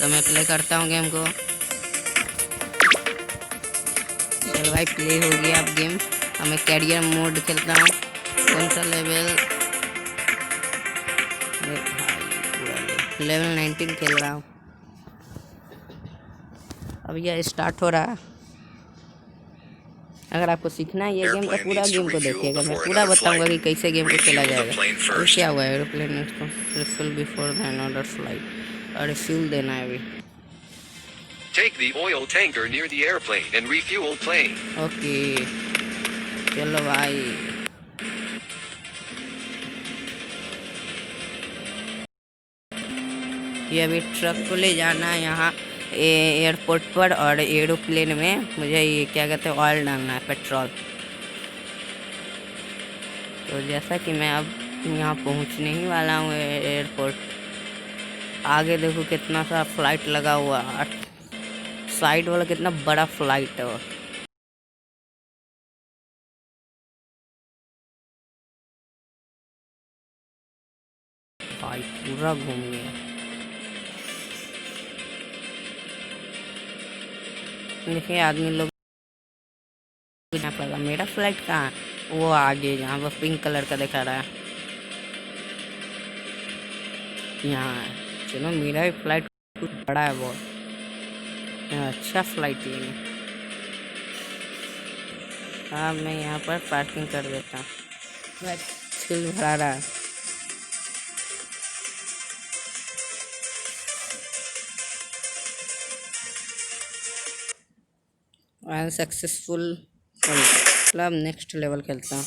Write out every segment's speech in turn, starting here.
तो मैं प्ले करता हूँ गेम को। चलो भाई प्ले हो गया अब गेम। अब मैं कैरियर मोड खेलता हूँ। कौन सा लेवल? लेवल 19 खेल रहा हूँ। अब यह स्टार्ट हो रहा है। अगर आपको सीखना है ये गेम तो पूरा गेम को देखिएगा, मैं पूरा बताऊंगा कि कैसे गेम को खेला जाएगा। अब क्या हुआ है? Aeroplane refill before the another flight. और फ्यूल देना है अभी। Take the oil tanker near the airplane and refuel plane. Okay चलो भाई। ये अभी ट्रक को ले जाना है यहाँ एयरपोर्ट पर, और एरोप्लेन में मुझे ये क्या कहते हैं ऑयल डालना है, पेट्रोल। तो जैसा कि मैं अब यहाँ पहुँचने ही वाला हूँ एयरपोर्ट। आगे देखो कितना सा फ्लाइट लगा हुआ है, साइड वाला कितना बड़ा फ्लाइट है वो। भाई पूरा घूम गया। देखिए आदमी लोग यहाँ पर। मेरा फ्लाइट कहाँ है? वो आगे जहाँ पर पिंक कलर का दिखा रहा है, यहाँ है। चलो मेरा भी फ्लाइट कुछ बड़ा है बहुत, अच्छा फ्लाइट ये। हाँ मैं यहाँ पर पार्किंग कर देता हूँ। फ्यूल भरा रहा है। I am successful. मतलब नेक्स्ट लेवल खेलता हूँ।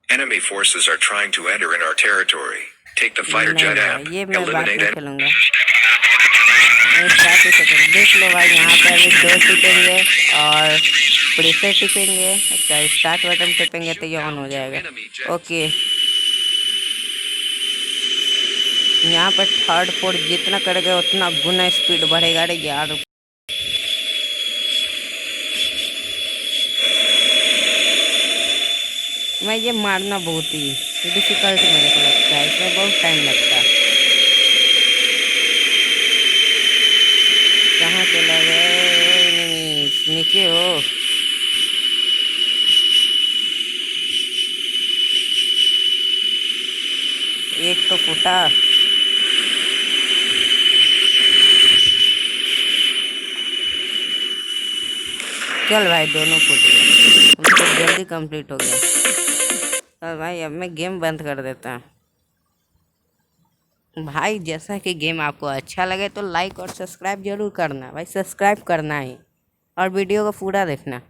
Enemy forces are trying to enter in our territory. Take the fighter jet app. ये मैं बात Eliminate नहीं it. खेलूँगा। देख लो भाई यहाँ पे अभी 2 टिपेंगे और प्रेशर टिपेंगे। अच्छा स्टार्ट बटन टिपेंगे तो ये ऑन हो जाएगा। ओके यहाँ पर थर्ड फोर्थ जितना करेगा उतना गुना स्पीड बढ़ेगा रे यार। मैं ये मारना बहुत ही डिफिकल्ट मेरे को लगता है, इसमें बहुत टाइम लगता है। कहाँ चला गए? नीचे हो? एक तो फूटा। चल भाई दोनों फूट गए, तो जल्दी कंप्लीट हो गया। चल भाई अब मैं गेम बंद कर देता हूँ। भाई जैसा कि गेम आपको अच्छा लगे तो लाइक और सब्सक्राइब जरूर करना भाई, सब्सक्राइब करना ही और वीडियो को पूरा देखना।